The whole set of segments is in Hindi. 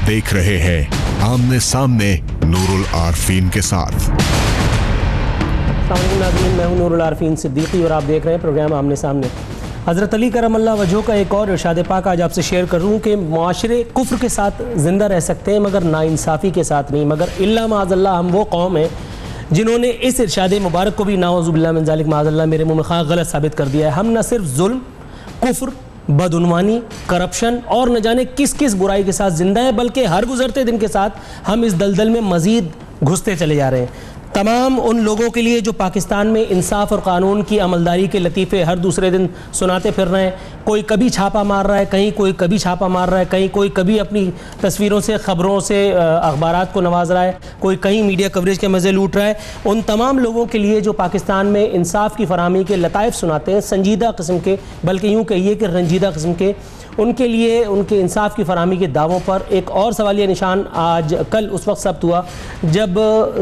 देख रहे हैं आमने सामने नूरुल आरफीन के साथ। नाज़रीन, मैं हूं नूरुल आरफीन सिद्दीकी और आप देख रहे हैं प्रोग्राम आमने सामने। हज़रत अली करमल्लाह वजहो का एक और इरशाद पाक आज आपसे शेयर कर रहा हूँ कि माशरे कुफ्र के साथ ज़िंदा रह सकते हैं मगर नाइंसाफ़ी के साथ नहीं। मगर इल्ला माज़अल्लाह हम वो कौम है जिन्होंने इस इरशाद मुबारक को भी नाउज़ुबिल्लाह मिन ज़ालिक माज़अल्लाह मेरे मुँह में खा गलत साबित कर दिया है। हम न सिर्फ जुल्म, कुफ्र, बदउनवानी, करप्शन और न जाने किस किस बुराई के साथ ज़िंदा है, बल्कि हर गुज़रते दिन के साथ हम इस दलदल में मज़ीद घुसते चले जा रहे हैं। तमाम उन लोगों के लिए जो पाकिस्तान में इंसाफ और कानून की अमलदारी के लतीफ़े हर दूसरे दिन सुनाते फिर रहे हैं। कोई कभी छापा मार रहा है, कहीं कोई कभी छापा मार रहा है, कहीं कोई कभी अपनी तस्वीरों से, ख़बरों से अखबारात को नवाज रहा है, कोई कहीं मीडिया कवरेज के मज़े लूट रहा है। उन तमाम लोगों के लिए जो पाकिस्तान में इंसाफ की फराहमी के लताइफ सुनाते हैं, संजीदा किस्म के, बल्कि यूँ कहिए कि रंजीदा किस्म के, उनके लिए उनके इंसाफ की फराहमी के दावों पर एक और सवालिया निशान आज कल उस वक्त सब्त हुआ जब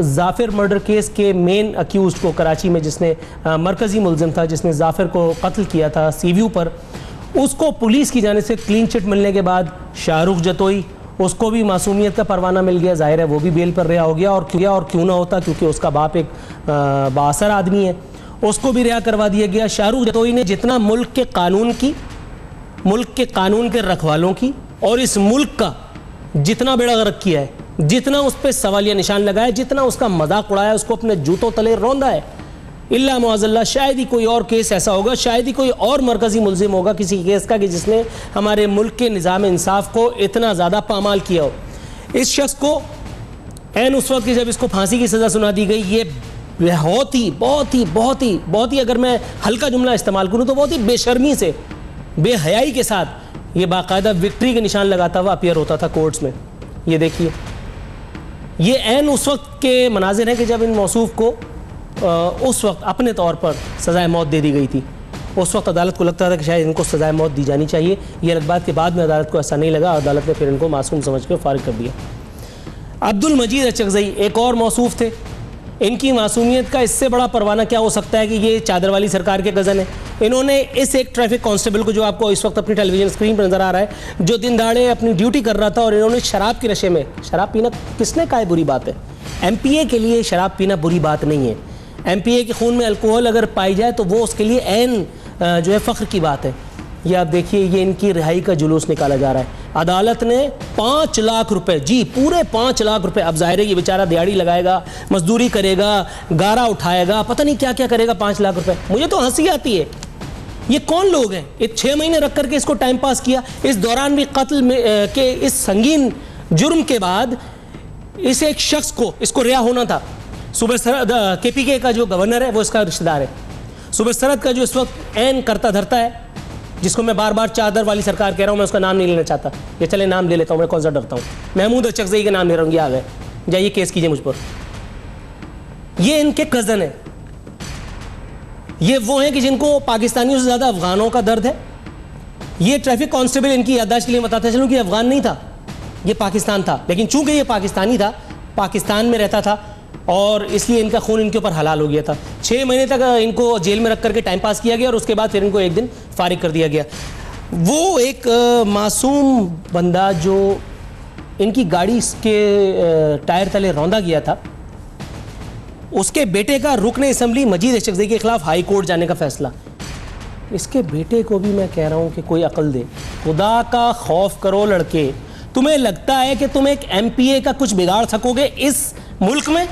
जाफिर मर्डर केस के मेन अक्यूज़ को, कराची में जिसने मरकज़ी मुलजिम था, जिसने जाफिर को कत्ल किया था सीव्यू पर, उसको पुलिस की जानिब से क्लीन चिट मिलने के बाद शाहरुख जतोई, उसको भी मासूमियत का परवाना मिल गया। ज़ाहिर है वो भी बेल पर रिहा हो गया, और क्यों ना होता, क्योंकि उसका बाप एक बाअसर आदमी है, उसको भी रिहा करवा दिया गया। शाहरुख जतोई ने जितना मुल्क के कानून के रखवालों की और इस मुल्क का जितना बेड़ा गर्क किया है, जितना उस पर सवालिया निशान लगाया, जितना उसका मजाक उड़ाया, उसको अपने जूतों तले रौंदा है, इल्ला मुअज़्ज़ल्लाह शायद ही कोई और केस ऐसा होगा, शायद ही कोई और मरकज़ी मुल्ज़िम होगा किसी केस का कि जिसने हमारे मुल्क के निज़ाम इंसाफ को इतना ज़्यादा पामाल किया हो। इस शख्स को ऐन उस वक्त जब इसको फांसी की सज़ा सुना दी गई, ये बहुत ही अगर मैं हल्का जुमला इस्तेमाल करूँ तो बहुत ही बेशर्मी से, बेहयाई के साथ ये बाकायदा विक्ट्री के निशान लगाता हुआ अपीयर होता था कोर्ट्स में। ये देखिए, ये ऐन उस वक्त के मनाजिर हैं कि जब इन मौसूफ को उस वक्त अपने तौर पर सज़ाए मौत दे दी गई थी। उस वक्त अदालत को लगता था कि शायद इनको सज़ाए मौत दी जानी चाहिए। ये अलग बात के बाद में अदालत को ऐसा नहीं लगा, अदालत ने फिर इनको मासूम समझ कर फारिग कर दिया। अब्दुल मजीद अचकज़ई एक और मौसूफ थे। इनकी मासूमियत का इससे बड़ा परवाना क्या हो सकता है कि ये चादर वाली सरकार के गज़न है। इन्होंने इस एक ट्रैफिक कांस्टेबल को, जो आपको इस वक्त अपनी टेलीविजन स्क्रीन पर नज़र आ रहा है, जो दिन दहाड़े अपनी ड्यूटी कर रहा था, और इन्होंने शराब के नशे में, शराब पीना किसने कहा है बुरी बात है? MPA के लिए शराब पीना बुरी बात नहीं है। MPA के खून में अल्कोहल अगर पाई जाए तो वो उसके लिए ऐन जो है फ़ख्र की बात है। ये आप देखिए, ये इनकी रिहाई का जुलूस निकाला जा रहा है। अदालत ने 5 लाख रुपए, जी पूरे 5 लाख रुपए, अब जाहिर है ये बेचारा दिहाड़ी लगाएगा, मजदूरी करेगा, गारा उठाएगा, पता नहीं क्या क्या करेगा, 5 लाख रुपए। मुझे तो हंसी आती है। ये कौन लोग हैं? एक 6 महीने रख करके इसको टाइम पास किया, इस दौरान भी कत्ल में के इस संगीन जुर्म के बाद इस एक शख्स को, इसको रिहा होना था। सूबे सरहद KPK का जो गवर्नर है वो इसका रिश्तेदार है। सूबे सरहद का जो इस वक्त ऐन करता धरता है, जिसको मैं बार बार चादर वाली सरकार कह रहा हूँ, मैं उसका नाम नहीं लेना चाहता, ये चले नाम ले लेता हूँ, मैं कौन सा डरता हूँ। महमूद अचकज़ई के नाम ले रहा हूँ, ये आ गए, जाइए केस कीजिए मुझ पर। ये इनके कज़न है। ये वो हैं कि जिनको पाकिस्तानियों से ज़्यादा अफगानों का दर्द है। ये ट्रैफिक कांस्टेबल, इनकी याददाश्त के लिए बताते चलूँ कि अफगान नहीं था, ये पाकिस्तान था, लेकिन चूंकि ये पाकिस्तानी था, पाकिस्तान में रहता था, और इसलिए इनका खून इनके ऊपर हलाल हो गया था। 6 महीने तक इनको जेल में रख करके टाइम पास किया गया, और उसके बाद फिर इनको एक दिन फारिग कर दिया गया। वो एक मासूम बंदा जो इनकी गाड़ी के टायर तले रौंदा गया था, उसके बेटे का रुकने असम्बली मजीद अचकज़ई के खिलाफ हाई कोर्ट जाने का फैसला। इसके बेटे को भी मैं कह रहा हूँ कि कोई अकल दे, खुदा का खौफ करो लड़के। तुम्हें लगता है कि तुम एक MPA का कुछ बिगाड़ सकोगे इस मुल्क में?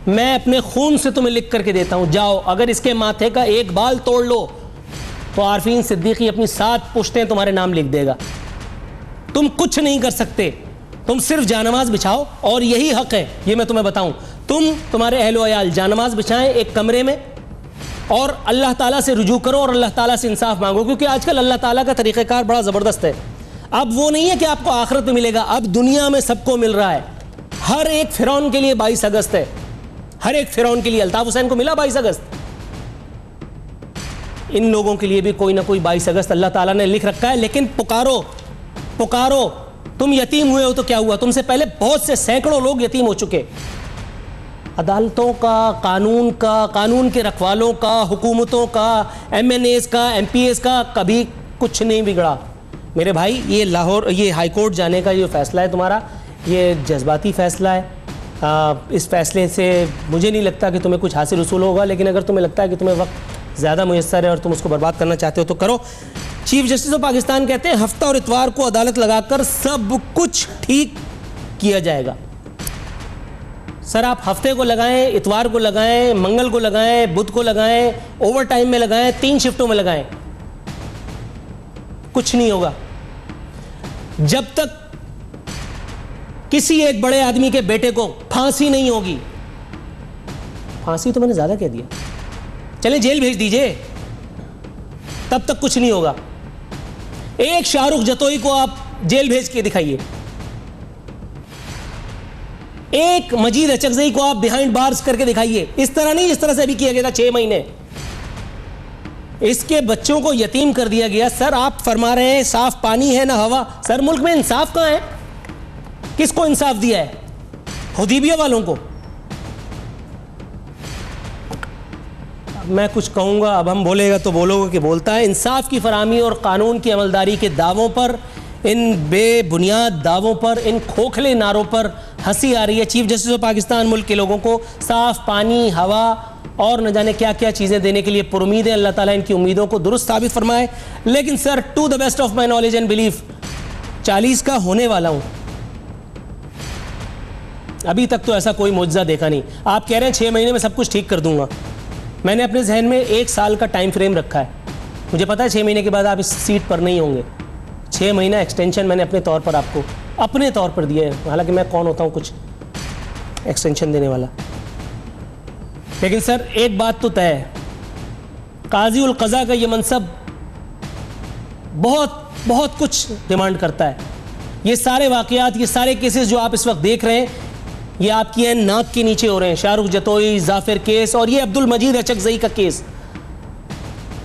मैं अपने खून से तुम्हें लिख करके देता हूं, जाओ, अगर इसके माथे का एक बाल तोड़ लो तो आरफीन सिद्दीकी अपनी 7 पुश्तें तुम्हारे नाम लिख देगा। तुम कुछ नहीं कर सकते, तुम सिर्फ जानमाज बिछाओ, और यही हक है, ये मैं तुम्हें बताऊं। तुम्हारे अहलो अयाल जानमाज बिछाएं एक कमरे में, और अल्लाह ताला से रुजू करो और अल्लाह ताला से इंसाफ मांगो, क्योंकि आजकल अल्लाह ताला का तरीक़ाकार बड़ा ज़बरदस्त है। अब वो नहीं है कि आपको आखिरत में मिलेगा, अब दुनिया में सबको मिल रहा है। हर एक फिरौन के लिए 22 अगस्त है, हर एक फिरौन के लिए। अल्ताफ हुसैन को मिला 22 अगस्त, इन लोगों के लिए भी कोई ना कोई 22 अगस्त अल्लाह ताला ने लिख रखा है। लेकिन पुकारो, तुम यतीम हुए हो तो क्या हुआ? तुमसे पहले बहुत से सैकड़ों लोग यतीम हो चुके। अदालतों का, कानून के रखवालों का, हुकूमतों का, MNAs का, MPAs का कभी कुछ नहीं बिगड़ा, मेरे भाई, ये लाहौर, ये हाई कोर्ट जाने का जो फैसला है तुम्हारा, ये जज्बाती फ़ैसला है। इस फैसले से मुझे नहीं लगता कि तुम्हें कुछ हासिल वसूल होगा, लेकिन अगर तुम्हें लगता है कि तुम्हें वक्त ज़्यादा मुयस्सर है और तुम उसको बर्बाद करना चाहते हो तो करो। चीफ जस्टिस ऑफ पाकिस्तान कहते हैं हफ्ता और इतवार को अदालत लगाकर सब कुछ ठीक किया जाएगा। सर आप हफ्ते को लगाएं, इतवार को लगाएं, मंगल को लगाएं, बुध को लगाएं, ओवर टाइम में लगाएं, 3 शिफ्टों में लगाएं, कुछ नहीं होगा। जब तक किसी एक बड़े आदमी के बेटे को फांसी नहीं होगी, फांसी तो मैंने ज्यादा कह दिया, चले जेल भेज दीजिए, तब तक कुछ नहीं होगा। एक शाहरुख जतोई को आप जेल भेज के दिखाइए, एक मजीद अचकजई को आप बिहाइंड बार्स करके दिखाइए, इस तरह नहीं जिस तरह से अभी किया गया था 6 महीने। इसके बच्चों को यतीम कर दिया गया। सर आप फरमा रहे हैं साफ पानी है ना हवा। सर मुल्क में इंसाफ कहां है? किसको इंसाफ दिया है? हुदैबिया वालों को। मैं कुछ कहूंगा, अब हम बोलेगा तो बोलोगे कि बोलता है। इंसाफ की फराहमी और कानून की अमलदारी के दावों पर, इन बेबुनियाद दावों पर, इन खोखले नारों पर हंसी आ रही है। चीफ जस्टिस ऑफ पाकिस्तान मुल्क के लोगों को साफ पानी, हवा और न जाने क्या क्या चीज़ें देने के लिए पुरुमीद है। अल्लाह ताला इनकी उम्मीदों को दुरुस्त साबित फरमाए। लेकिन sir, to the best of my knowledge and belief, 40 का होने वाला हूं, अभी तक तो ऐसा कोई मुआवजा देखा नहीं। आप कह रहे हैं 6 महीने में सब कुछ ठीक कर दूंगा। मैंने अपने जहन में 1 साल का टाइम फ्रेम रखा है। मुझे पता है 6 महीने के बाद आप इस सीट पर नहीं होंगे। 6 महीना एक्सटेंशन मैंने अपने तौर पर आपको अपने तौर पर दिया है, हालांकि मैं कौन होता हूं कुछ एक्सटेंशन देने वाला। लेकिन सर एक बात तो तय है, काजी उल क़ज़ा का ये मनसब बहुत बहुत कुछ डिमांड करता है। ये सारे वाक़यात, ये सारे केसेस जो आप इस वक्त देख रहे हैं, ये आपकी है नाक के नीचे हो रहे हैं। शाहरुख जतोई, जाफिर केस और ये अब्दुल मजीद अचकजई का केस।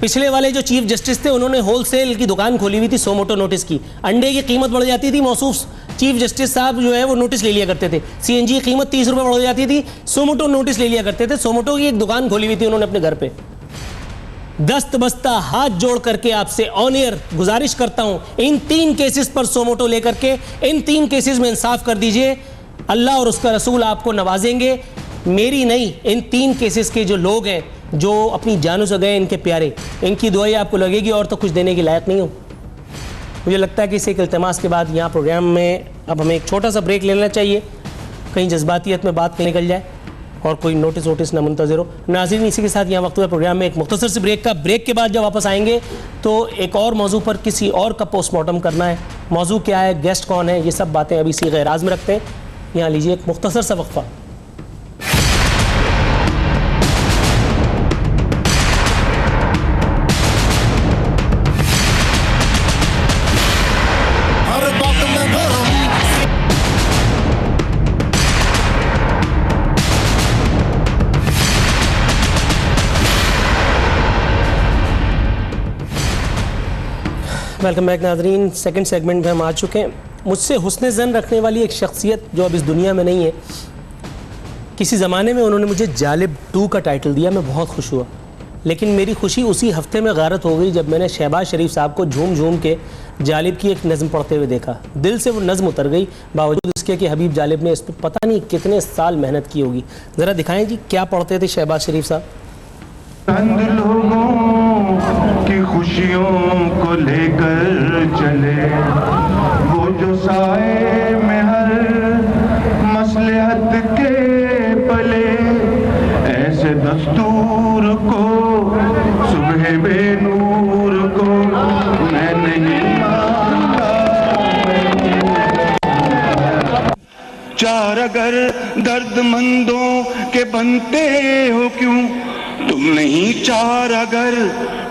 पिछले वाले जो चीफ जस्टिस थे, उन्होंने होलसेल की दुकान खोली हुई थी सोमोटो नोटिस की। अंडे की कीमत बढ़ जाती थी, मौसूफ चीफ जस्टिस साहब जो है वो नोटिस ले लिया करते थे। सीएनजी की कीमत 30 रुपये बढ़ जाती थी, सोमोटो नोटिस ले लिया करते थे। सोमोटो की एक दुकान खोली हुई थी उन्होंने अपने घर पे। दस्त बस्ता हाथ जोड़ करके आपसे ऑन एयर गुजारिश करता हूं, इन 3 केसेस पर सोमोटो लेकर के इन 3 केसेस में इंसाफ कर दीजिए। अल्लाह और उसका रसूल आपको नवाजेंगे। मेरी नहीं, इन 3 केसेस के जो लोग हैं, जो अपनी जानों से गए, इनके प्यारे, इनकी दुआएं आपको लगेगी। और तो कुछ देने के लायक नहीं हो। मुझे लगता है कि इस एक इल्तिमास के बाद यहाँ प्रोग्राम में अब हमें एक छोटा सा ब्रेक लेना चाहिए, कहीं जज्बातियत में बात निकल जाए और कोई नोटिस वोटिस ना मुंतज़िर हो। नाज़रीन, इसी के साथ यहाँ वक्त हुआ प्रोग्राम में एक मुख्तसर से ब्रेक का। ब्रेक के बाद जब वापस आएंगे तो एक और मौजू पर किसी और का पोस्टमार्टम करना है। मौजू क्या है, गेस्ट कौन है, ये सब बातें अभी सीगे राज में रखते हैं। यहाँ लीजिए एक मुख्तसर सा वक्फा। वेलकम बैक नाज़रीन। सेकंड सेगमेंट में हम आ चुके हैं। मुझसे हुस्न ज़न रखने वाली एक शख्सियत जो अब इस दुनिया में नहीं है, किसी ज़माने में उन्होंने मुझे जालिब 2 का टाइटल दिया, मैं बहुत खुश हुआ। लेकिन मेरी खुशी उसी हफ्ते में गारत हो गई जब मैंने शहबाज शरीफ साहब को झूम झूम के जालिब की एक नज़म पढ़ते हुए देखा। दिल से वो नज़म उतर गई, बावजूद इसके कि हबीब जालिब ने इस पर पता नहीं कितने साल मेहनत की होगी। ज़रा दिखाएँ जी क्या पढ़ते थे शहबाज शरीफ साहब। की खुशियों को लेकर चले वो जो साए में हर मसलहत के पले, ऐसे दस्तूर को सुबह बेनूर को मैं नहीं मानता। चार अगर दर्दमंदों के बनते हो क्यों, तुम नहीं चार अगर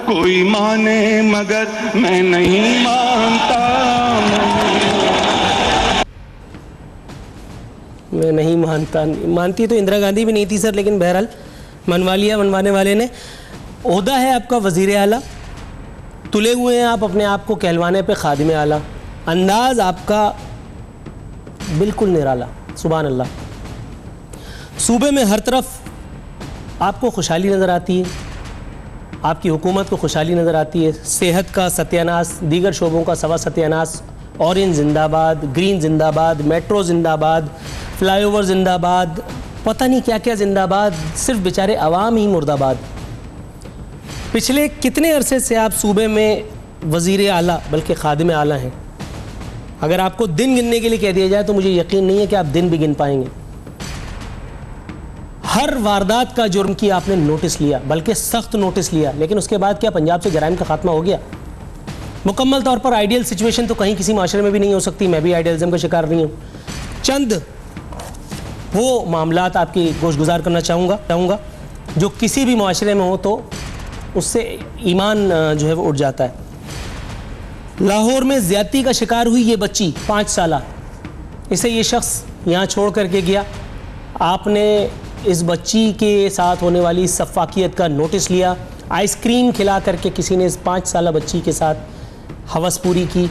कोई माने मगर मैं नहीं मानता। मैं नहीं मानता। मानती तो इंदिरा गांधी भी नहीं थी सर, लेकिन बहरहाल मनवा लिया मनवाने वाले ने। ओहदा है आपका वज़ीर आला, तुले हुए हैं आप अपने आप को कहलवाने पे खादिम आला। अंदाज आपका बिल्कुल निराला, सुभान अल्लाह। सूबे में हर तरफ आपको खुशहाली नज़र आती है, आपकी हुकूमत को खुशहाली नज़र आती है। सेहत का सत्यानाश, दीगर शोबों का सवा सत्यानाश। ऑरेंज जिंदाबाद, ग्रीन जिंदाबाद, मेट्रो जिंदाबाद, फ्लाईओवर जिंदाबाद, पता नहीं क्या क्या जिंदाबाद, सिर्फ बेचारे अवाम ही मुर्दाबाद। पिछले कितने अरसे से आप सूबे में वज़ीर आला बल्कि खादिम आला हैं। अगर आपको दिन गिनने के लिए कह दिया जाए तो मुझे यकीन नहीं है कि आप दिन भी गिन पाएंगे। हर वारदात का जुर्म की आपने नोटिस लिया, बल्कि सख्त नोटिस लिया, लेकिन उसके बाद क्या पंजाब से जराइम का खात्मा हो गया? मुकम्मल तौर पर आइडियल सिचुएशन तो कहीं किसी माशरे में भी नहीं हो सकती। मैं भी आइडियलिज्म का शिकार नहीं हूँ। चंद वो मामलात आपकी गोशगुजार करना चाहूँगा जो किसी भी माशरे में हो तो उससे ईमान जो है वो उठ जाता है। लाहौर में ज़्यादती का शिकार हुई ये बच्ची 5 साला, इसे ये शख्स यहाँ छोड़ करके गया। आपने इस बच्ची के साथ होने वाली सफाकियत का नोटिस लिया। आइसक्रीम खिला करके किसी ने इस 5 साला बच्ची के साथ हवस पूरी की।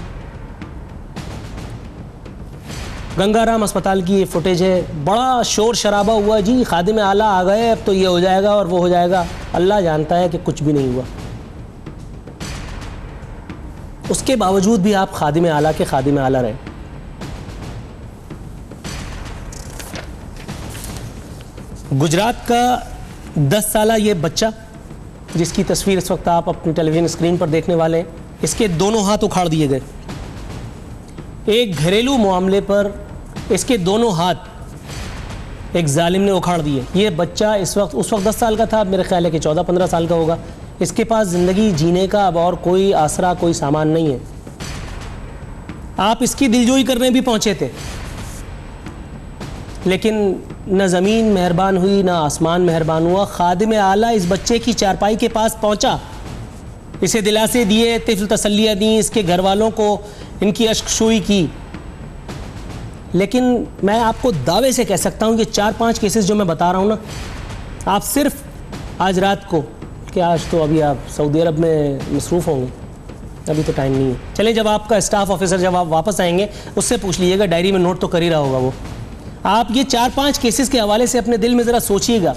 गंगाराम अस्पताल की ये फुटेज है। बड़ा शोर शराबा हुआ, जी खादिम आला आ गए, अब तो ये हो जाएगा और वो हो जाएगा। अल्लाह जानता है कि कुछ भी नहीं हुआ। उसके बावजूद भी आप खादिम आला के खादिम आला रहे। गुजरात का 10 साला ये बच्चा जिसकी तस्वीर इस वक्त आप अपनी टेलीविज़न स्क्रीन पर देखने वाले हैं, इसके दोनों हाथ उखाड़ दिए गए। एक घरेलू मामले पर इसके दोनों हाथ एक जालिम ने उखाड़ दिए। ये बच्चा उस वक्त 10 साल का था, अब मेरे ख्याल है कि 14-15 साल का होगा। इसके पास ज़िंदगी जीने का अब और कोई आसरा, कोई सामान नहीं है। आप इसकी दिलजोई करने भी पहुँचे थे, लेकिन न ज़मीन मेहरबान हुई न आसमान मेहरबान हुआ। खादिम आला इस बच्चे की चारपाई के पास पहुंचा, इसे दिलासे दिए, तिफल तसल्लियाँ दी, इसके घर वालों को इनकी अश्कशोई की। लेकिन मैं आपको दावे से कह सकता हूँ कि 4-5 केसेस जो मैं बता रहा हूँ ना, आप सिर्फ आज रात को, कि आज तो अभी आप सऊदी अरब में मसरूफ़ होंगे, अभी तो टाइम नहीं है। चलें, जब आपका स्टाफ ऑफिसर जब आप वापस आएंगे उससे पूछ लीजिएगा, डायरी में नोट तो कर ही रहा होगा वो। आप ये 4-5 केसेस के हवाले से अपने दिल में ज़रा सोचिएगा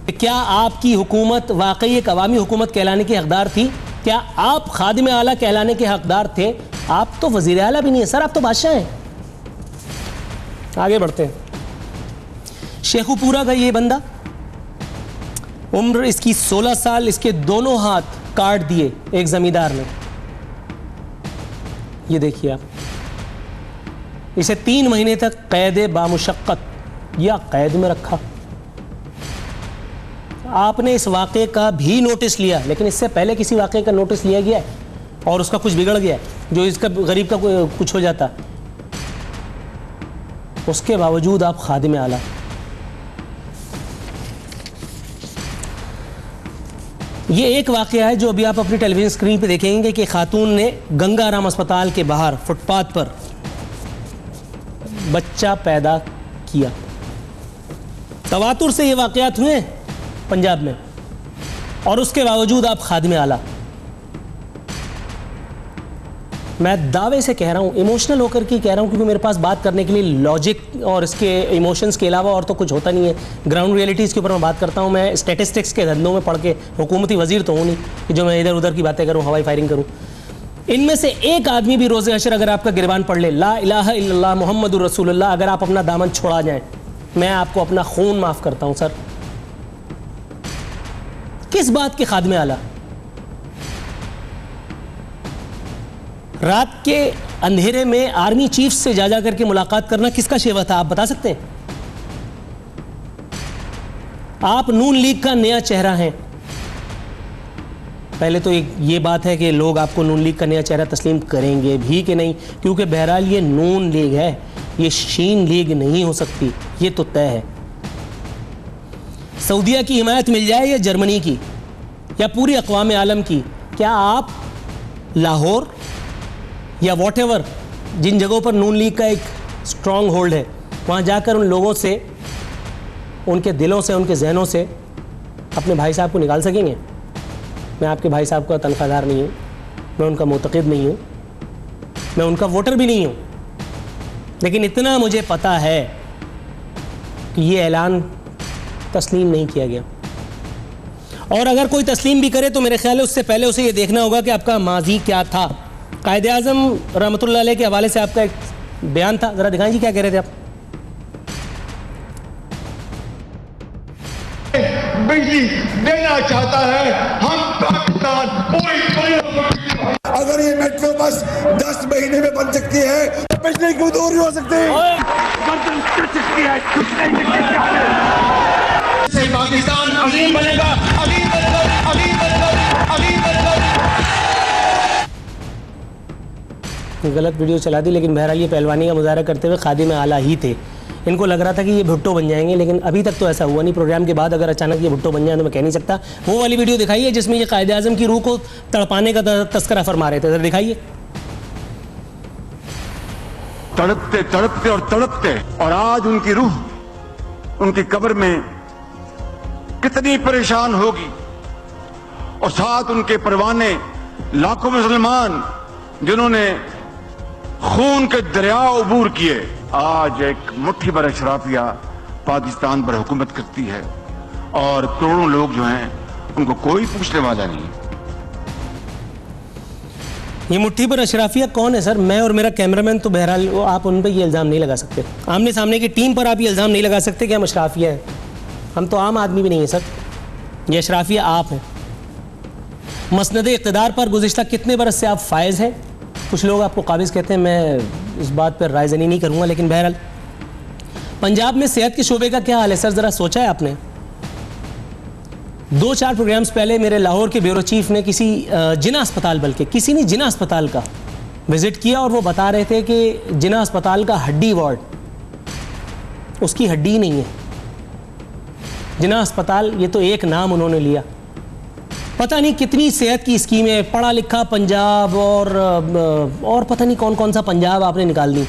कि क्या आपकी हुकूमत वाकई एक अवामी हुकूमत कहलाने की हकदार थी? क्या आप खादिम आला कहलाने के हकदार थे? आप तो वज़ीर आला भी नहीं है सर, आप तो बादशाह हैं। आगे बढ़ते हैं। शेखुपुरा का ये बंदा, उम्र इसकी 16 साल, इसके दोनों हाथ काट दिए एक ज़मींदार ने। ये देखिए आप, इसे 3 महीने तक कैद बामुशक्क़त या कैद में रखा। आपने इस वाक़े का भी नोटिस लिया, लेकिन इससे पहले किसी वाक़े का नोटिस लिया गया है और उसका कुछ बिगड़ गया है, जो इसका गरीब का कुछ हो जाता। उसके बावजूद आप खादिम आला। ये एक वाक़या है जो अभी आप अपनी टेलीविज़न स्क्रीन पे देखेंगे कि खातून ने गंगाराम अस्पताल के बाहर फुटपाथ पर बच्चा पैदा किया। तवातुर से ये वाक़यात हुए पंजाब में, और उसके बावजूद आप खादिम आला। मैं दावे से कह रहा हूँ, इमोशनल होकर के कह रहा हूँ, क्योंकि मेरे पास बात करने के लिए लॉजिक और इसके इमोशंस के अलावा और तो कुछ होता नहीं है। ग्राउंड रियलिटीज़ के ऊपर मैं बात करता हूँ। मैं स्टैटिस्टिक्स के धंधों में पढ़ के हुकूमती वजीर तो हूँ नहीं कि जो मैं इधर उधर की बातें करूँ, हवाई फायरिंग करूँ। इनमें से एक आदमी भी रोज़े हशर अगर आपका गिरबान पढ़ ले, ला इलाहा इल्लल्लाह मुहम्मदुर रसूलुल्लाह, अगर आप अपना दामन छोड़ा जाए, मैं आपको अपना खून माफ़ करता हूँ सर। किस बात के खादिम आला? रात के अंधेरे में आर्मी चीफ से जा करके मुलाकात करना किसका शेवा था, आप बता सकते हैं? आप नून लीग का नया चेहरा हैं। पहले तो ये बात है कि लोग आपको नून लीग का नया चेहरा तस्लीम करेंगे भी कि नहीं, क्योंकि बहरहाल ये नून लीग है, ये शीन लीग नहीं हो सकती, ये तो तय है। सऊदीया की हिमायत मिल जाए या जर्मनी की या पूरी अक़वाम आलम की, क्या आप लाहौर या वॉटेवर जिन जगहों पर नून लीग का एक स्ट्रॉन्ग होल्ड है, वहाँ जाकर उन लोगों से, उनके दिलों से, उनके जहनों से अपने भाई साहब को निकाल सकेंगे? मैं आपके भाई साहब का तनख्वाहदार नहीं हूँ, मैं उनका मुतक़िद नहीं हूँ, मैं उनका वोटर भी नहीं हूँ, लेकिन इतना मुझे पता है कि ये ऐलान तस्लीम नहीं किया गया। और अगर कोई तस्लीम भी करे तो मेरे ख्याल है उससे पहले उसे ये देखना होगा कि आपका माजी क्या था। कायदे आज़म रहमतुल्लाह अलैह के हवाले से आपका एक बयान था, ज़रा दिखाएं जी क्या कह रहे थे आप। बिजली देना चाहता है, हम पाकिस्तान अगर ये मेट्रो बस 10 महीने में बन सकती है तो बिजली क्यों दूर नहीं हो सकती? पाकिस्तान अजीम बनेगा, अजीम बनेगा, अजीम बनेगा, अजीम बनेगा। गलत वीडियो चला दी, लेकिन बहरहाल ये पहलवानी का मुजाहरा करते हुए खादिम आला ही थे। इनको लग रहा था कि ये भुट्टो बन जाएंगे, लेकिन अभी तक तो ऐसा हुआ नहीं। प्रोग्राम के बाद अगर अचानक ये भुट्टो बन जाए तो मैं कह नहीं सकता। वो वाली वीडियो दिखाइए जिसमें ये कायदे आज़म की रूह को तड़पाने का तस्करा फरमा रहे थे, जरा दिखाइए। तड़पते तड़पते और तड़पते, और आज उनकी रूह उनकी कब्र में कितनी परेशान होगी, और साथ उनके परवाने लाखों मुसलमान जिन्होंने खून के दरिया उबूर किए। आज एक मुट्ठी भर अशराफिया पाकिस्तान पर हुकूमत करती है और करोड़ों लोग जो हैं उनको कोई पूछने वाला नहीं। ये मुट्ठी पर अशराफिया कौन है सर? मैं और मेरा कैमरामैन तो बहरहाल आप उन पर ये इल्ज़ाम नहीं लगा सकते। आमने सामने की टीम पर आप ये इल्ज़ाम नहीं लगा सकते कि हम अशराफिया हैं। हम तो आम आदमी भी नहीं है सर, ये अशराफिया आप हैं। मसनद इक़्तिदार पर गुज़िश्ता कितने बरस से आप फायज़ हैं? कुछ लोग आपको काबिज़ कहते हैं, मैं इस बात पर रायज़नी नहीं करूँगा, लेकिन बहरहाल पंजाब में सेहत के शोबे का क्या हाल है सर? ज़रा सोचा है आपने? 2-4 प्रोग्राम्स पहले मेरे लाहौर के ब्यूरो चीफ ने किसी जिना अस्पताल, बल्कि किसी ने जिना अस्पताल का विज़िट किया, और वो बता रहे थे कि जिना अस्पताल का हड्डी वार्ड, उसकी हड्डी नहीं है। जिना अस्पताल, ये तो एक नाम उन्होंने लिया। पता नहीं कितनी सेहत की स्कीमें, पढ़ा लिखा पंजाब और पता नहीं कौन कौन सा पंजाब आपने निकाल दी।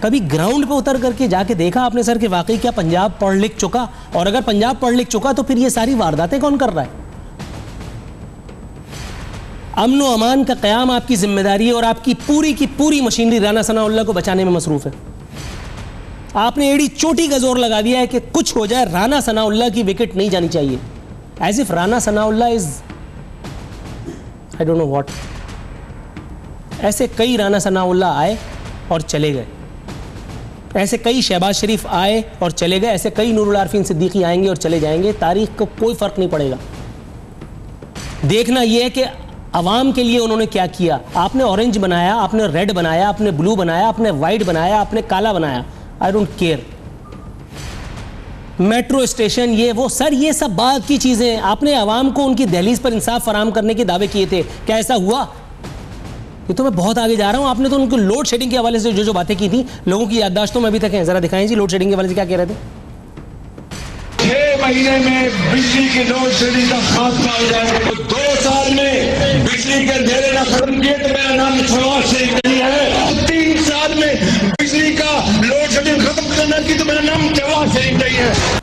कभी ग्राउंड पे उतर करके जाके देखा आपने सर कि वाकई क्या पंजाब पढ़ लिख चुका? और अगर पंजाब पढ़ लिख चुका तो फिर ये सारी वारदातें कौन कर रहा है? अमन व अमान का क़याम आपकी जिम्मेदारी है, और आपकी पूरी की पूरी मशीनरी राना सनाउल्लाह को बचाने में मसरूफ़ है। आपने एड़ी चोटी का जोर लगा दिया है कि कुछ हो जाए, राना सनाउल्लाह की विकेट नहीं जानी चाहिए। As if Rana Sanaullah is I don't know what. ऐसे कई राना सनाउल्लाह आए और चले गए, ऐसे कई शहबाज शरीफ आए और चले गए, ऐसे कई नूरुल आरफीन सिद्दीकी आएंगे और चले जाएंगे। तारीख को कोई फ़र्क नहीं पड़ेगा। देखना यह है कि अवाम के लिए उन्होंने क्या किया। आपने ऑरेंज बनाया, आपने रेड बनाया, आपने ब्लू बनाया, आपने वाइट बनाया, आपने काला बनाया, I don't care. Metro station, ये वो सर, ये सब बात की चीज़ें। आपने अवाम को उनकी दहलीज पर इंसाफ फराहम करने के दावे किए थे, क्या ऐसा हुआ? ये तो मैं बहुत आगे जा रहा हूँ। आपने तो उनको लोड शेडिंग के हवाले से जो बातें की थी, लोगों की याददाश्तों में अभी तक है। जरा दिखाएं जी लोड शेडिंग के हवाले से क्या कह रहे थे। 6 महीने में बिजली की लोड शेडिंग का खात्मा हो जाए तो 2 साल में बिजली के अंधेरे ना खत्म किए तो मेरा नाम शहबाज शरीफ नहीं है। 3 साल में बिजली का लोड शेडिंग खत्म करना की तो मेरा नाम शहबाज शरीफ नहीं है।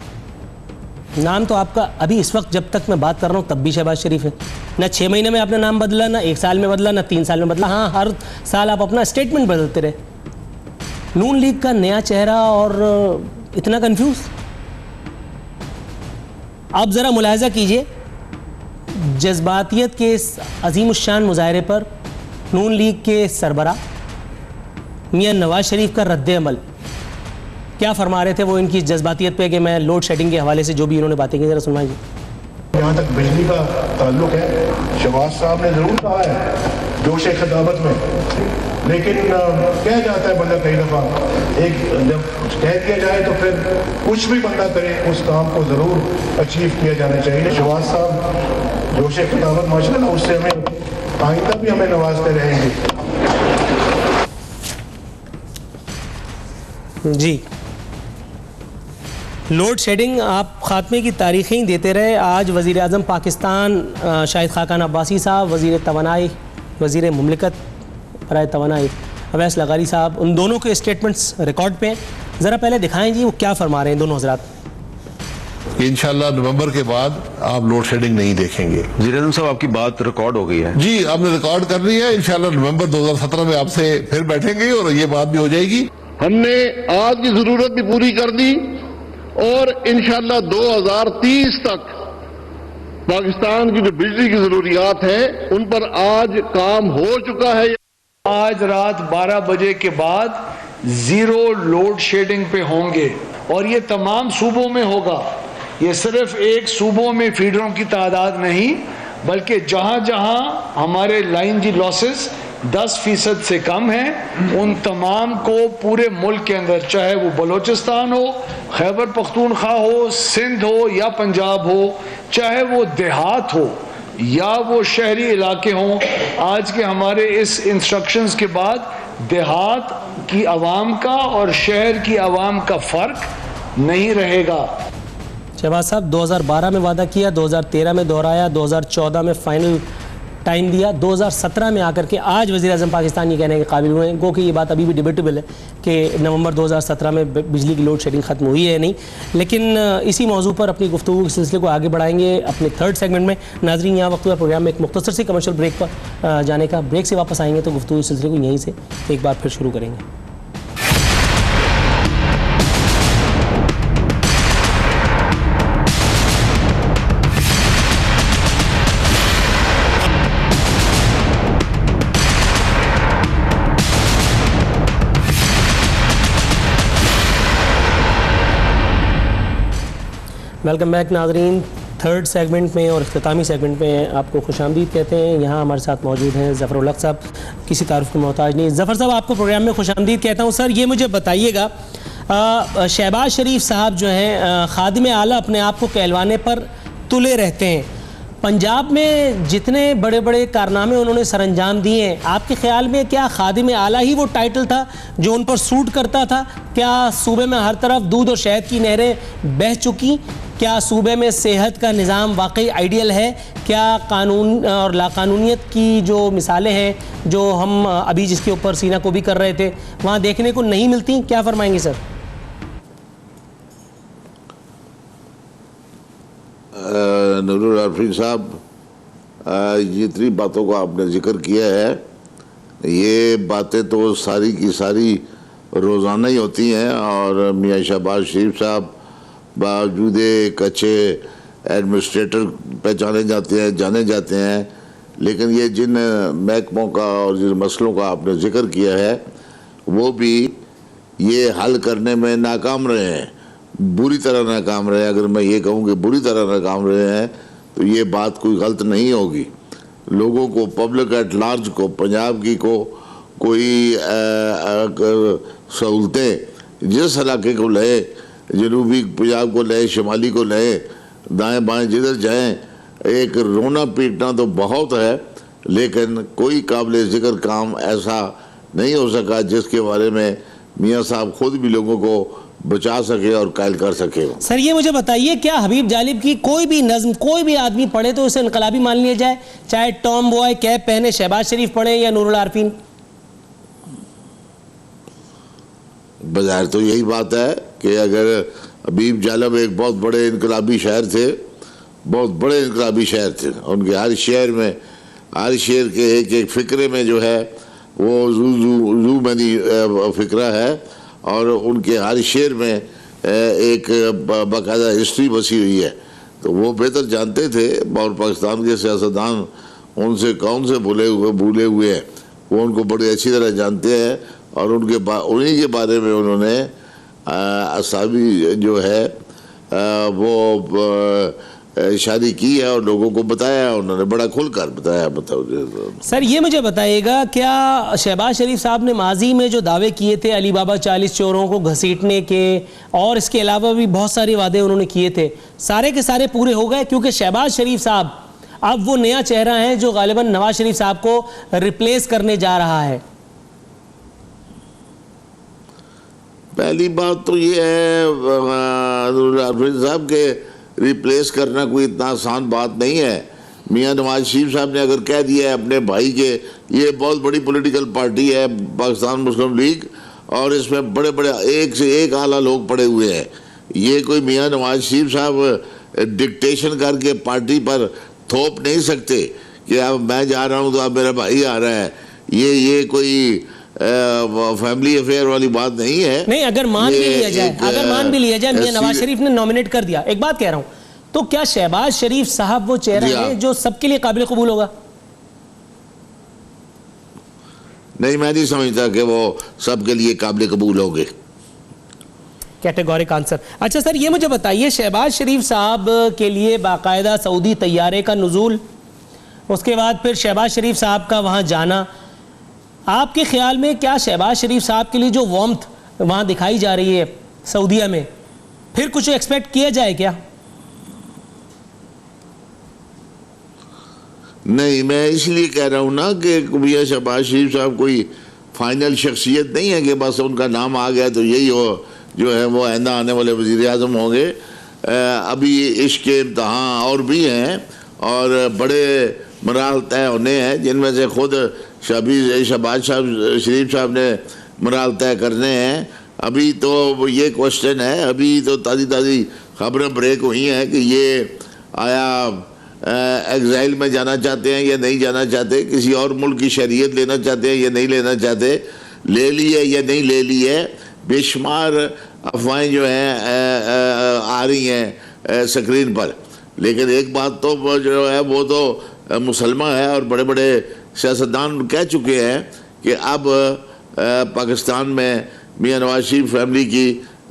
नाम तो आपका अभी इस वक्त जब तक मैं बात कर रहा हूँ तब भी शहबाज शरीफ है। ना 6 महीने में आपने नाम बदला, ना 1 साल में बदला, ना 3 साल में बदला। हाँ, हर साल आप अपना स्टेटमेंट बदलते रहे। नून लीग का नया चेहरा और इतना कंफ्यूज। आप ज़रा मुलाहिजा कीजिए, जज्बातियत के इस अजीमुश्शान मुजाहरे पर नून लीग के सरबरा मियां नवाज शरीफ का रद्द अमल क्या फरमा रहे थे वो इनकी जज्बातियत पे कि मैं लोड शेडिंग के हवाले से जो भी इन्होंने बातें की, ज़रा सुनवाइए। जहाँ तक बिजली का ताल्लुक है, शहबाज साहब ने ज़रूर कहा है जोशे खिताबत में, लेकिन कह जाता है बंदा कई दफ़ा, एक जब कह दिया जाए तो फिर कुछ भी बंदा करे उस काम को ज़रूर अचीव किया जाना चाहिए। शहबाज साहब जोशे खिताबत माशाल्लाह, उससे हमें आइंदा भी हमें नवाजते रहेंगे। जी, लोड शेडिंग आप ख़ात्मे की तारीखें देते रहे। आज वज़ीर आज़म पाकिस्तान शाहिद खाकान अब्बासी साहब, वज़ीर तवानाई, वज़ीर मुमलिकत बराए तवानाई अवैस लगारी साहब, उन दोनों के स्टेटमेंट्स रिकॉर्ड पे हैं। ज़रा पहले दिखाएं जी वो क्या फरमा रहे हैं दोनों हज़रात। इंशाल्लाह नवंबर के बाद आप लोड शेडिंग नहीं देखेंगे। वज़ीर आज़म साहब, आपकी बात रिकॉर्ड हो गई है। जी, आपने रिकॉर्ड कर ली है। इंशाल्लाह नवंबर 2017 में आपसे फिर बैठेंगे और ये बात भी हो जाएगी। हमने आज की जरूरत भी पूरी कर दी और इंशाल्लाह 2030 तक पाकिस्तान की जो बिजली की जरूरियात है उन पर आज काम हो चुका है। आज रात 12 बजे के बाद जीरो लोड शेडिंग पे होंगे और ये तमाम सूबों में होगा। ये सिर्फ एक सूबों में फीडरों की तादाद नहीं, बल्कि जहां जहां हमारे लाइन जी लॉसेस 10% से कम है उन तमाम को पूरे मुल्क के अंदर, चाहे वो बलोचिस्तान हो, खैबर पख्तूनख्वा हो, सिंध हो या पंजाब हो, चाहे वो देहात हो या वो शहरी इलाके हों, आज के हमारे इस इंस्ट्रक्शंस के बाद देहात की आवाम का और शहर की आवाम का फ़र्क नहीं रहेगा। शहबाज साहब 2012 में वादा किया, 2013 में दोहराया, 2014 में फाइनल टाइम दिया, 2017 में आकर के आज वज़ीर आज़म पाकिस्तान ये कहने के काबिल हुए हैं, गो कि ये बात अभी भी डिबेटेबल है कि नवंबर 2017 में बिजली की लोड शेडिंग ख़त्म हुई है नहीं। लेकिन इसी मौजू पर अपनी गुफ्तगू के सिलसिले को आगे बढ़ाएंगे अपने थर्ड सेगमेंट में। नाज़रीन, यहाँ वक्त हुआ प्रोग्राम में एक मुख्तसर सी कमर्शियल ब्रेक पर जाने का। ब्रेक से वापस आएंगे तो गुफ्तगू के सिलसिले को यहीं से एक बार फिर शुरू करेंगे। वेलकम बैक नाज़रीन। थर्ड सेगमेंट में और इख्तितामी सेगमेंट में आपको खुशामदीद कहते हैं। यहाँ हमारे साथ मौजूद हैं ज़फ़र उल हक साहब, किसी तारुफ के मोहताज नहीं। ज़फ़र साहब, आपको प्रोग्राम में खुशामदीद कहता हूँ। सर, ये मुझे बताइएगा, शहबाज शरीफ साहब जो हैं खादिम आला अपने आप को कहलवाने पर तुले रहते हैं। पंजाब में जितने बड़े बड़े कारनामे उन्होंने सरअंजाम दिए हैं, आपके ख्याल में क्या खादिम आला ही वो टाइटल था जो उन पर सूट करता था? क्या सूबे में हर तरफ दूध और शहद की नहरें बह चुकी? क्या सूबे में सेहत का निज़ाम वाकई आइडियल है? क्या कानून और लाकानूनियत की जो मिसालें हैं जो हम अभी जिसके ऊपर सीना को भी कर रहे थे वहाँ देखने को नहीं मिलती? क्या फरमाएंगे सर? नूरुल आरफीन साहब, जितनी बातों को आपने जिक्र किया है, ये बातें तो सारी की सारी रोज़ाना ही होती हैं। और मियाँ शहबाज शरीफ साहब बावजूद एक अच्छे एडमिनिस्ट्रेटर पहचाने जाते हैं, लेकिन ये जिन महकमों का और जिन मसलों का आपने जिक्र किया है वो भी ये हल करने में नाकाम रहे हैं, बुरी तरह नाकाम रहे हैं। अगर मैं ये कहूँ कि बुरी तरह नाकाम रहे हैं तो ये बात कोई गलत नहीं होगी। लोगों को, पब्लिक एट लार्ज को, पंजाब की को कोई सहूलतें जिस इलाके को ले, जनूबी पंजाब को ले, शुमाली को ले, दाएं बाएं जिधर जाएं, एक रोना पीटना तो बहुत है, लेकिन कोई काबिल ज़िक्र काम ऐसा नहीं हो सका जिसके बारे में मियाँ साहब खुद भी लोगों को बचा सके और कायल कर सके। सर, ये मुझे बताइए, क्या हबीब जालिब की कोई भी नज़्म कोई भी आदमी पढ़े तो उसे इनकलाबी मान लिया जाए? चाहे टॉम बॉय कैप पहने शहबाज शरीफ पढ़े या नूरुल आरफीन? बज़ाहिर तो यही बात है कि अगर हबीब जालिब एक बहुत बड़े इनकलाबी शायर थे, बहुत बड़े इनकलाबी शायर थे, उनके हर शेर में, हर शेर के एक एक फ़िक्रे में जो है वो जू मनी फ़िक्रा है और उनके हर शेर में एक बाकायदा हिस्ट्री बसी हुई है। तो वो बेहतर जानते थे और पाकिस्तान के सियासतदान उनसे कौन से भूले हुए हैं, वो उनको बड़ी अच्छी तरह जानते हैं और उन्हीं के बारे में उन्होंने असाबी जो है वो शादी की है और लोगों को बताया, उन्होंने बड़ा खुलकर बताया। बताओ सर, ये मुझे बताइएगा, क्या शहबाज शरीफ साहब ने माजी में जो दावे किए थे अली बाबा 40 चोरों को घसीटने के और इसके अलावा भी बहुत सारे वादे उन्होंने किए थे, सारे के सारे पूरे हो गए? क्योंकि शहबाज शरीफ साहब अब वो नया चेहरा है जो गालिबन नवाज शरीफ साहब को रिप्लेस करने जा रहा है। पहली बात तो ये है साहब के रिप्लेस करना कोई इतना आसान बात नहीं है। मियाँ नवाज शरीफ साहब ने अगर कह दिया है अपने भाई के, ये बहुत बड़ी पॉलिटिकल पार्टी है पाकिस्तान मुस्लिम लीग और इसमें बड़े बड़े एक से एक आला लोग पड़े हुए हैं, ये कोई मियाँ नवाज शरीफ साहब डिक्टेशन करके पार्टी पर थोप नहीं सकते कि अब मैं जा रहा हूँ तो अब मेरा भाई आ रहा है। ये कोई फैमिली अफेयर वाली बात नहीं है। नहीं, अगर मान भी लिया जाए, मियां नवाज शरीफ ने नॉमिनेट कर दिया, एक बात कह रहा हूं, तो क्या शहबाज शरीफ साहब वो चेहरा है जो सबके लिए काबिल कबूल होगा? नहीं, मैं नहीं समझता कि वो सबके लिए काबिल कबूल होंगे। Categoric answer. अच्छा सर, ये मुझे बताइए, शहबाज शरीफ साहब के लिए बाकायदा सऊदी तैयारे का नुज़ूल, उसके बाद फिर शहबाज शरीफ साहब का वहाँ जाना, आपके ख्याल में क्या शहबाज शरीफ साहब के लिए जो वार्मथ वहाँ दिखाई जा रही है सऊदीया में, फिर कुछ एक्सपेक्ट किया जाए क्या? नहीं, मैं इसलिए कह रहा हूँ ना कि मियां शहबाज शरीफ साहब कोई फाइनल शख्सियत नहीं है कि बस उनका नाम आ गया तो यही हो जो है वो आइंदा आने वाले वज़ीर आज़म होंगे। अभी इश्क के इम्तहान और भी हैं और बड़े मराहल तय होने हैं, जिनमें से खुद शहबाज शरीफ साहब ने मराहल तय करने हैं। अभी तो ये क्वेश्चन है, अभी तो ताज़ी खबरें ब्रेक हुई हैं कि ये आया एग्जाइल में जाना चाहते हैं या नहीं जाना चाहते, किसी और मुल्क की शरीयत लेना चाहते हैं या नहीं लेना चाहते, ले ली है या नहीं ले ली है। बेशुमार अफवाहें जो हैं आ रही हैं स्क्रीन पर, लेकिन एक बात तो जो है वो तो मुसलमान है और बड़े बड़े सियासतदान कह चुके हैं कि अब पाकिस्तान में मियां नवाज शरीफ फैमिली की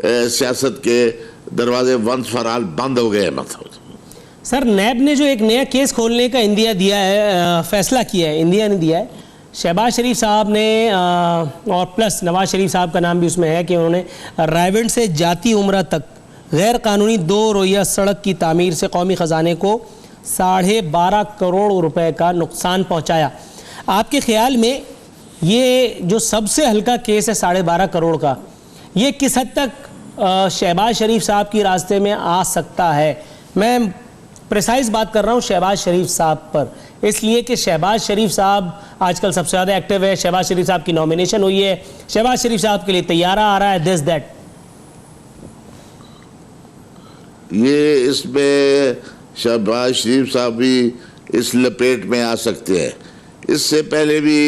सियासत के दरवाजे वंस फॉर ऑल बंद हो गए हैं। मतलब सर, नैब ने जो एक नया केस खोलने का इंदिया दिया है, फैसला किया है, इंडिया ने दिया है, शहबाज शरीफ साहब ने और प्लस नवाज शरीफ साहब का नाम भी उसमें है कि उन्होंने रायवंड से जाती उम्रा तक गैर कानूनी 2 रोइया सड़क की तामीर से कौमी ख़जाने को 12.5 करोड़ रुपए का नुकसान पहुंचाया। आपके ख्याल में ये जो सबसे हल्का केस है 12.5 करोड़ का, ये किस हद तक शहबाज शरीफ साहब की रास्ते में आ सकता है? मैं प्रिसाइज बात कर रहा हूँ शहबाज शरीफ साहब पर, इसलिए कि शहबाज शरीफ साहब आजकल सबसे ज़्यादा एक्टिव है, शहबाज शरीफ साहब की नॉमिनेशन हुई है, शहबाज शरीफ साहब के लिए तैयारा आ रहा है, दिस दैट। ये इसमें शहबाज शरीफ साहब भी इस लपेट में आ सकते हैं। इससे पहले भी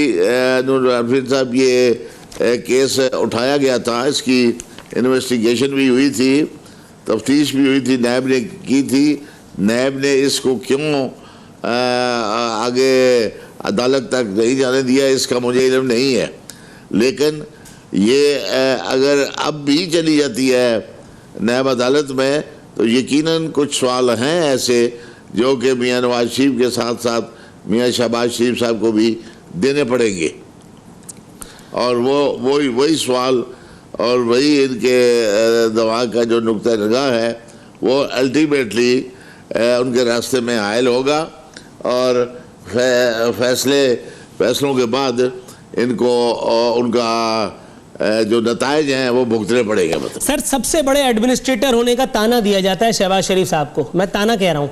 नूरुल आरफीन साहब ये केस उठाया गया था, इसकी इन्वेस्टिगेशन भी हुई थी, तफ्तीश भी हुई थी, नैब ने की थी। नैब ने इसको क्यों आगे अदालत तक नहीं जाने दिया इसका मुझे इल्म नहीं है, लेकिन ये अगर अब भी चली जाती है नैब अदालत में तो यकीनन कुछ सवाल हैं ऐसे जो कि मियां नवाज शरीफ के साथ साथ मियां शहबाज शरीफ साहब को भी देने पड़ेंगे, और वो वही सवाल और वही इनके दिमाग का जो नुक्ता निगाह है वो अल्टीमेटली उनके रास्ते में हायल होगा और फैसलों के बाद इनको उनका जो नतायज हैं वो भुगतने पड़ेंगे। मतलब सर, सबसे बड़े एडमिनिस्ट्रेटर होने का ताना दिया जाता है शहबाज शरीफ साहब को, मैं ताना कह रहा हूँ,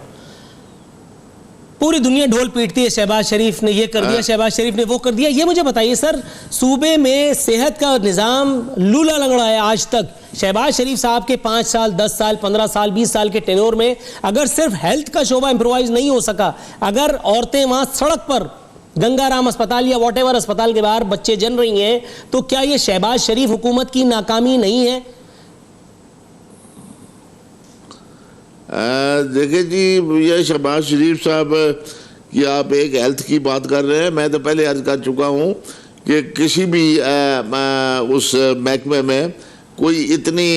पूरी दुनिया ढोल पीटती है शहबाज शरीफ ने ये कर दिया, शहबाज शरीफ ने वो कर दिया। ये मुझे बताइए सर, सूबे में सेहत का निज़ाम लूला लंगड़ा है आज तक। शहबाज शरीफ साहब के 5 साल 10 साल 15 साल 20 साल के टेन्योर में अगर सिर्फ हेल्थ का शोबा इम्प्रोवाइज नहीं हो सका, अगर औरतें वहां सड़क पर गंगाराम अस्पताल या वॉटेवर अस्पताल के बाहर बच्चे जन रही हैं, तो क्या ये शहबाज शरीफ हुकूमत की नाकामी नहीं है? देखिए जी, ये शहबाज शरीफ साहब की आप एक हेल्थ की बात कर रहे हैं, मैं तो पहले अर्ज कर चुका हूँ कि किसी भी उस महकमे में कोई इतनी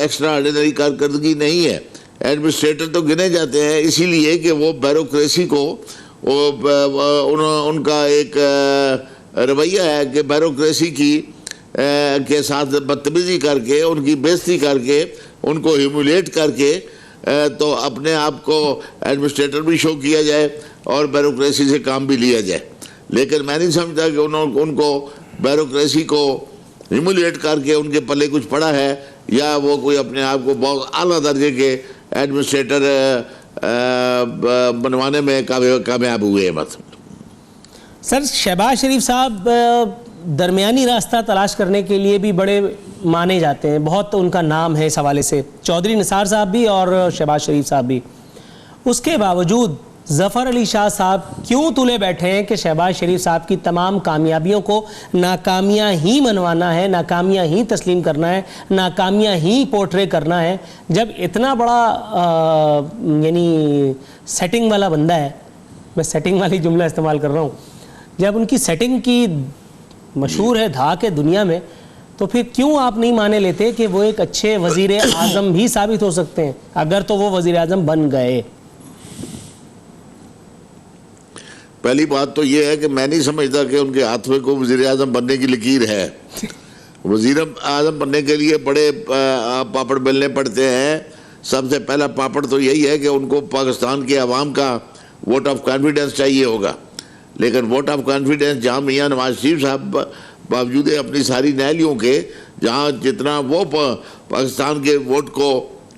एक्स्ट्रा ऑर्डिनरी कारकर्दगी नहीं है। एडमिनिस्ट्रेटर तो गिने जाते हैं इसीलिए कि वो ब्यूरोक्रेसी को उनका एक रवैया है कि ब्यूरोक्रेसी की के साथ बदतमीजी करके, उनकी बेइज्जती करके, उनको ह्यूमिलेट करके तो अपने आप को एडमिनिस्ट्रेटर भी शो किया जाए और ब्यूरोक्रेसी से काम भी लिया जाए। लेकिन मैं नहीं समझता कि उनको ब्यूरोक्रेसी को ह्यूमिलेट करके उनके पल्ले कुछ पड़ा है या वो कोई अपने आप को बहुत आला दर्जे के एडमिनिस्ट्रेटर बनवाने में कामयाब हुए हैं। मतलब सर, शहबाज शरीफ साहब दरमियानी रास्ता तलाश करने के लिए भी बड़े माने जाते हैं, बहुत उनका नाम है इस हवाले से, चौधरी निसार साहब भी और शहबाज शरीफ साहब भी। उसके बावजूद जफर अली शाह साहब क्यों तुले बैठे हैं कि शहबाज शरीफ साहब की तमाम कामयाबियों को नाकामियां ही मनवाना है, नाकामियां ही तस्लीम करना है, नाकामियां ही पोर्ट्रे करना है, जब इतना बड़ा यानी सेटिंग वाला बंदा है। मैं सेटिंग वाली जुमला इस्तेमाल कर रहा हूँ। जब उनकी सेटिंग की मशहूर है धाक है दुनिया में, तो फिर क्यों आप नहीं माने लेते कि वो एक अच्छे वजीर आज़म भी साबित हो सकते हैं, अगर तो वो वजीर आज़म बन गए। पहली बात तो ये है कि मैं नहीं समझता कि उनके हाथ में कोई वजीर आज़म बनने की लकीर है। वजीर आज़म बनने के लिए बड़े पापड़ बेलने पड़ते हैं। सबसे पहला पापड़ तो यही है कि उनको पाकिस्तान के अवाम का वोट ऑफ कॉन्फिडेंस चाहिए होगा। लेकिन वोट ऑफ कॉन्फिडेंस जहाँ मियाँ नवाज शरीफ साहब बावजूद अपनी सारी नैलियों के, जहाँ जितना वो पाकिस्तान के वोट को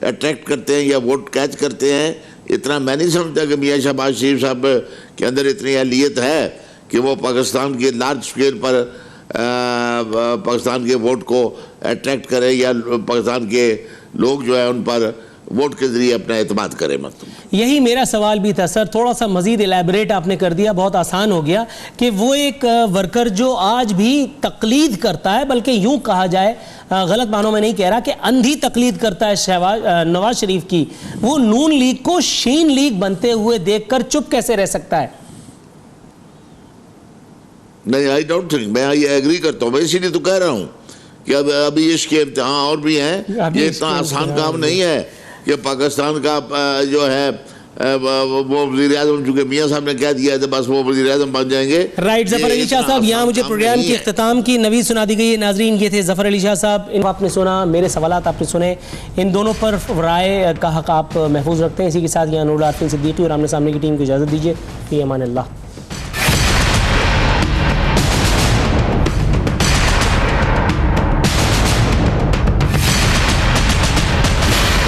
अट्रैक्ट करते हैं या वोट कैच करते हैं, इतना मैं नहीं समझता कि मियाँ शहबाज शरीफ साहब के अंदर इतनी अहलियत है कि वो पाकिस्तान के लार्ज स्केल पर पाकिस्तान के वोट को अट्रैक्ट करें या पाकिस्तान के लोग जो है उन पर वोट के जरिए अपना एतमाद करें। मतलब यही मेरा सवाल भी था सर, थोड़ा सा मजीद इलेबरेट आपने कर दिया, बहुत आसान हो गया कि वो एक वर्कर जो आज भी तकलीद करता है, बल्कि यूं कहा जाए, गलत मानों में नहीं कह रहा, कि अंधी तकलीद करता है नवाज शरीफ की, वो नून लीग को शीन लीग बनते हुए देखकर चुप कैसे रह सकता है? नहीं, आई डोंट थिंक, मैं ये एग्री करता हूँ। मैं इसीलिए तो कह रहा हूँ कि अब अभी इसके इम्तिहान और भी हैं। ये इतना आसान काम नहीं है कि पाकिस्तान का जो है वो वज़ीर आज़म, चूंकि मियाँ साहब ने कह दिया है तो बस वो वज़ीर आज़म बन जाएंगे। राइट, ज़फ़र अली शाह साहब, यहाँ मुझे प्रोग्राम की इख्तिताम की नवीद सुना दी गई है। नाजरीन, ये थे ज़फ़र अली शाह साहब। आपने सुना, मेरे सवालात आपने सुने, इन दोनों पर राय का हक़ आप महफूज रखते हैं। इसी के साथ यहाँ नूरुल आरफीन सिद्दीकी और आमने सामने की टीम को इजाज़त दीजिए। फ़ी अमान अल्लाह।